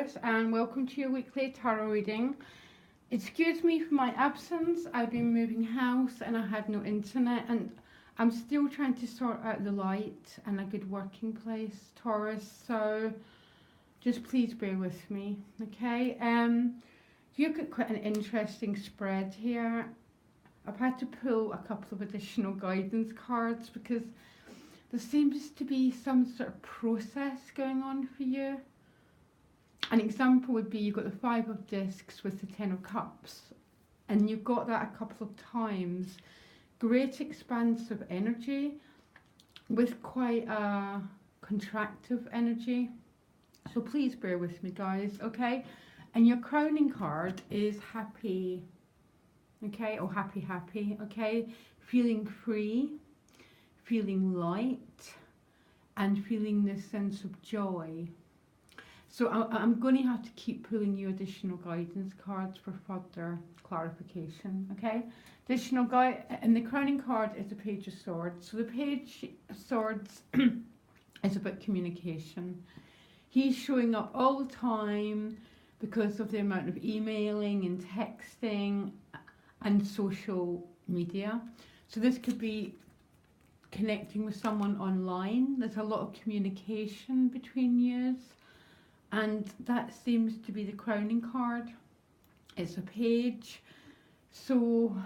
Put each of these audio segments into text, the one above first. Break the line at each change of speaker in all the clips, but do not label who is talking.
Taurus, and welcome to your weekly tarot reading. Excuse me for my absence. I've been moving house and I had no internet, and I'm still trying to sort out the light and a good working place, Taurus, so just please bear with me, okay? You've got quite an interesting spread here. I've had to pull a couple of additional guidance cards because there seems to be some sort of process going on for you. An example would be you've got the Five of Discs with the Ten of Cups, and you've got that a couple of times. Great expansive energy with quite a contractive energy. So please bear with me, guys, okay? And your crowning card is happy, okay? Or happy, okay? Feeling free, feeling light, and feeling this sense of joy. So I'm going to have to keep pulling you additional guidance cards for further clarification, okay? Additional and the crowning card is the Page of Swords. So the Page of Swords is about communication. He's showing up all the time because of the amount of emailing and texting and social media. So this could be connecting with someone online. There's a lot of communication between you. And that seems to be the crowning card. It's a page, so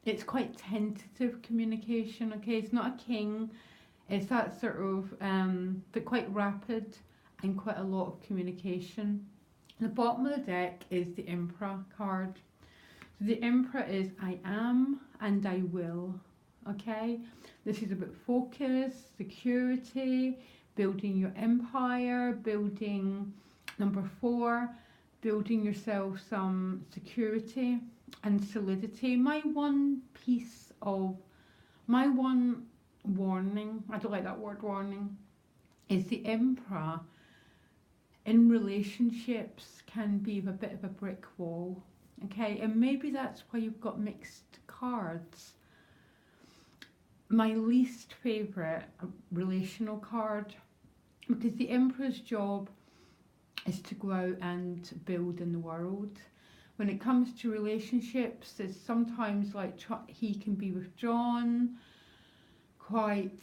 it's quite tentative communication, okay? It's not a king, it's that sort of, but quite rapid and quite a lot of communication. The bottom of the deck is the Emperor card. So the Emperor is I am and I will, okay? This is about focus, security, building your empire, building, number 4, building yourself some security and solidity. My one warning, I don't like that word warning, is the Emperor in relationships can be a bit of a brick wall, okay? And maybe that's why you've got mixed cards. My least favourite relational card, because the Emperor's job is to go out and build in the world. When it comes to relationships, it's sometimes like he can be withdrawn, quite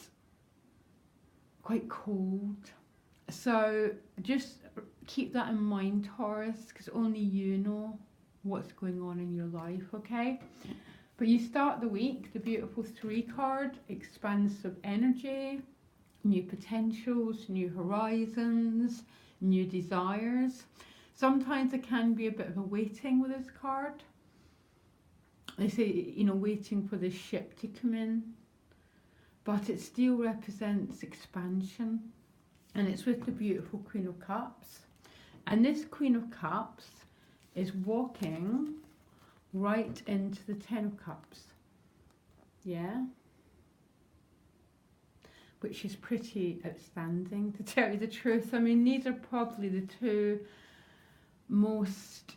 cold. So just keep that in mind, Taurus, because only you know what's going on in your life, okay? But you start the week, the beautiful 3 card, expansive energy, new potentials, new horizons, new desires. Sometimes there can be a bit of a waiting with this card. They say, you know, waiting for the ship to come in. But it still represents expansion. And it's with the beautiful Queen of Cups. And this Queen of Cups is walking right into the Ten of Cups, yeah, which is pretty outstanding, to tell you the truth. I mean, these are probably the 2 most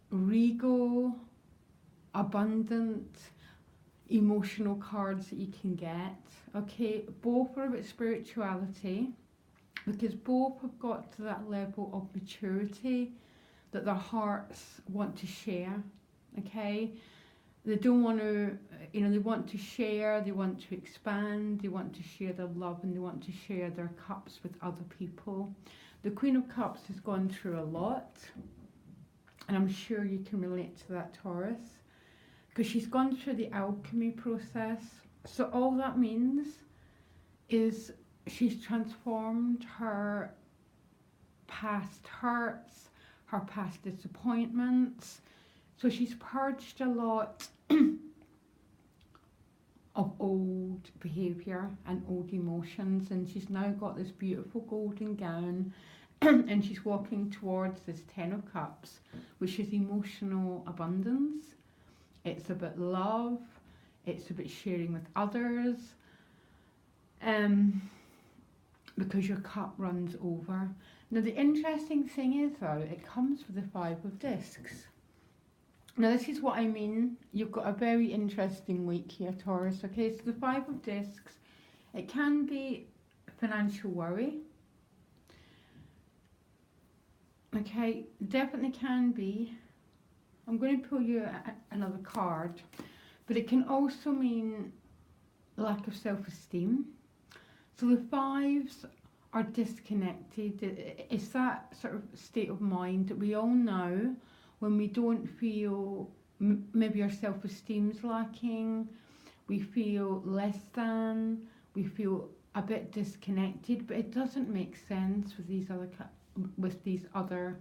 regal, abundant, emotional cards that you can get, okay? Both are about spirituality, because both have got to that level of maturity that their hearts want to share. Okay, they don't want to, you know, they want to share, they want to expand, they want to share their love, and they want to share their cups with other people. The Queen of Cups has gone through a lot, and I'm sure you can relate to that, Taurus, because she's gone through the alchemy process. So all that means is she's transformed her past hurts, her past disappointments. So she's purged a lot of old behaviour and old emotions, and she's now got this beautiful golden gown and she's walking towards this Ten of Cups, which is emotional abundance. It's about love, it's about sharing with others, because your cup runs over. Now the interesting thing is though, it comes with the Five of Discs. Now this is what I mean, you've got a very interesting week here, Taurus, okay? So the Five of Discs, it can be financial worry. Okay, definitely can be. I'm going to pull you another card, but it can also mean lack of self-esteem. So the fives are disconnected. It's that sort of state of mind that we all know when we don't feel maybe our self-esteem's lacking, we feel less than, we feel a bit disconnected, but it doesn't make sense with these other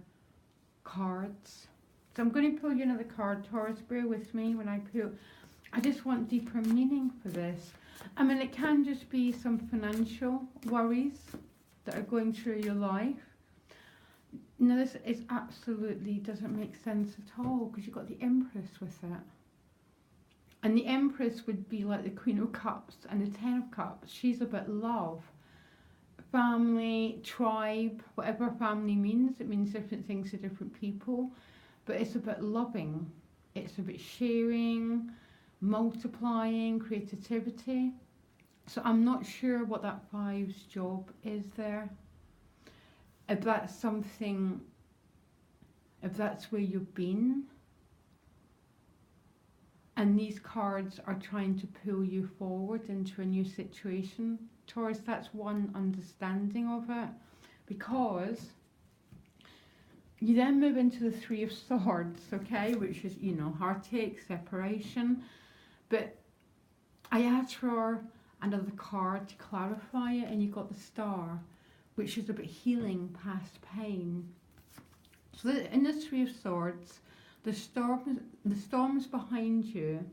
cards. So I'm going to pull you another card, Taurus. Bear with me when I pull. I just want deeper meaning for this. I mean, it can just be some financial worries that are going through your life. Now, this is absolutely doesn't make sense at all because you've got the Empress with it. And the Empress would be like the Queen of Cups and the Ten of Cups. She's about love, family, tribe, whatever family means. It means different things to different people. But it's about loving. It's about sharing, multiplying, creativity. So I'm not sure what that five's job is there. If that's something, if that's where you've been, and these cards are trying to pull you forward into a new situation, Taurus, that's one understanding of it. Because you then move into the Three of Swords, okay, which is, heartache, separation. But I asked for another card to clarify it, and you got the Star, which is about healing past pain. So in the Three of Swords, the storm's behind you,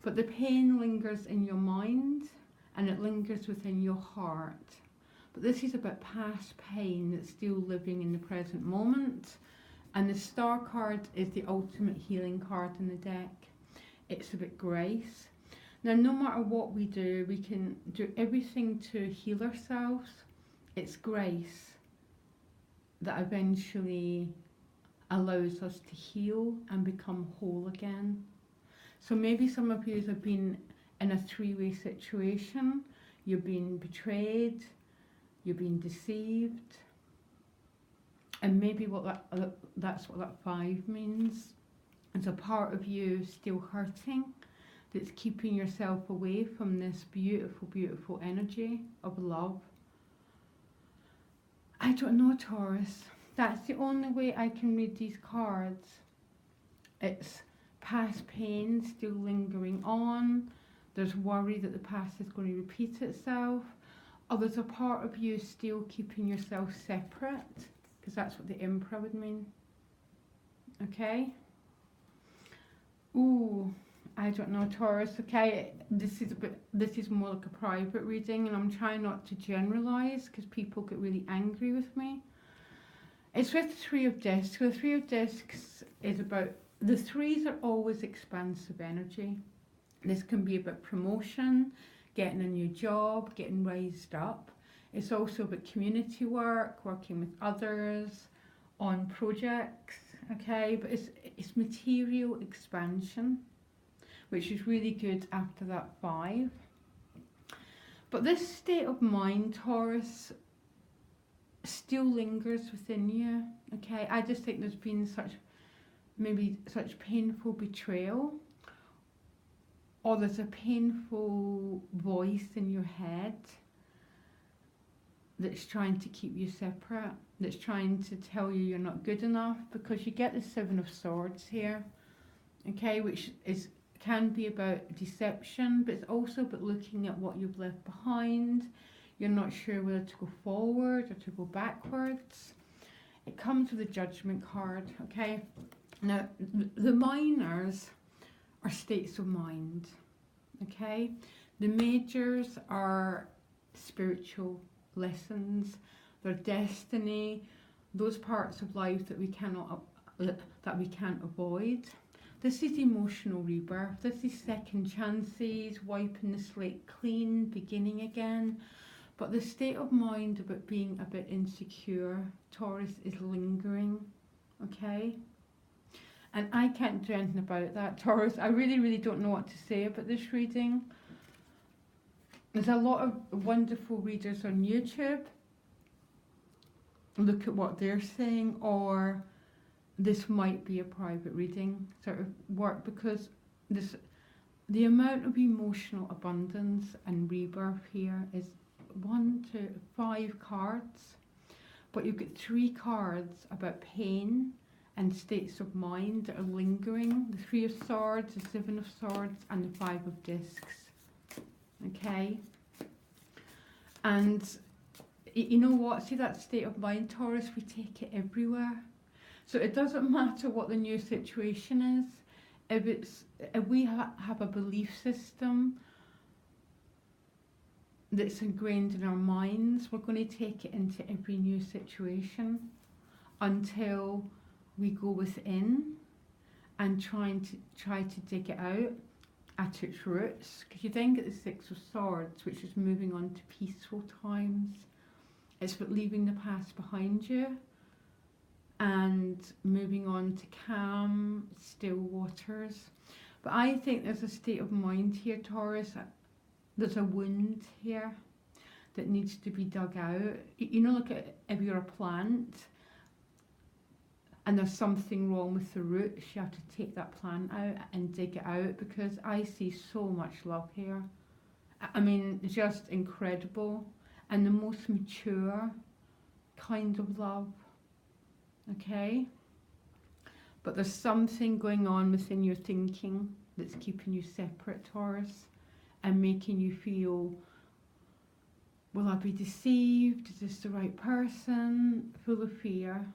but the pain lingers in your mind and it lingers within your heart. But this is about past pain that's still living in the present moment. And the Star card is the ultimate healing card in the deck. It's about grace. Now, no matter what we do, we can do everything to heal ourselves. It's grace that eventually allows us to heal and become whole again. So maybe some of you have been in a three-way situation. You've been betrayed, you've been deceived, and maybe that's what that five means. It's a part of you still hurting that's keeping yourself away from this beautiful, beautiful energy of love. I don't know, Taurus. That's the only way I can read these cards. It's past pain still lingering on. There's worry that the past is going to repeat itself. Or there's a part of you still keeping yourself separate, because that's what the Emperor would mean. Okay? Ooh, I don't know, Taurus. Okay, this is more like a private reading, and I'm trying not to generalize because people get really angry with me. It's with the Three of Discs. The Three of Discs is about, the threes are always expansive energy. This can be about promotion, getting a new job, getting raised up. It's also about community work, working with others on projects, okay? But it's material expansion, which is really good after that five. But this state of mind, Taurus, still lingers within you, okay? I just think there's been such painful betrayal, or there's a painful voice in your head that's trying to keep you separate, that's trying to tell you you're not good enough, because you get the Seven of Swords here, okay, which can be about deception, but it's also about looking at what you've left behind. You're not sure whether to go forward or to go backwards. It comes with a Judgment card, okay? Now, the minors are states of mind, okay? The majors are spiritual lessons, they're destiny, those parts of life that we can't avoid. This is emotional rebirth. This is second chances, wiping the slate clean, beginning again. But the state of mind about being a bit insecure, Taurus, is lingering, okay? And I can't do anything about that, Taurus. I really, really don't know what to say about this reading. There's a lot of wonderful readers on YouTube. look at what they're saying, or this might be a private reading sort of work, because the amount of emotional abundance and rebirth here is 5 cards, but you've got 3 cards about pain and states of mind that are lingering: the 3 of Swords, the 7 of Swords, and the 5 of Discs. Okay? And you know what? See that state of mind, Taurus, we take it everywhere. So it doesn't matter what the new situation is. If we have a belief system that's ingrained in our minds, we're going to take it into every new situation until we go within and try to dig it out at its roots. Because you then get the 6 of Swords, which is moving on to peaceful times. It's about leaving the past behind you and moving on to calm, still waters. But I think there's a state of mind here, Taurus. There's a wound here that needs to be dug out. You know, look at if you're a plant and there's something wrong with the roots, you have to take that plant out and dig it out, because I see so much love here. I mean, just incredible, and the most mature kind of love. Okay? But there's something going on within your thinking that's keeping you separate, Taurus, and making you feel, will I be deceived? Is this the right person? Full of fear.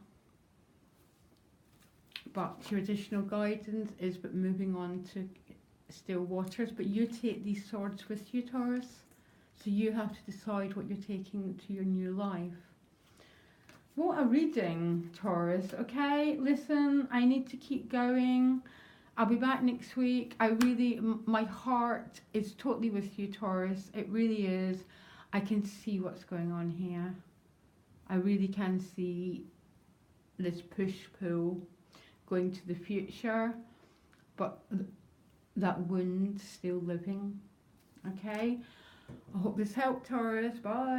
But your additional guidance is but moving on to still waters. But you take these swords with you, Taurus. So you have to decide what you're taking to your new life. What a reading, Taurus. Okay, listen, I need to keep going. I'll be back next week. My heart is totally with you, Taurus. It really is. I can see what's going on here. I really can see this push-pull going to the future, but that wound still living. Okay, I hope this helped, Taurus. Bye.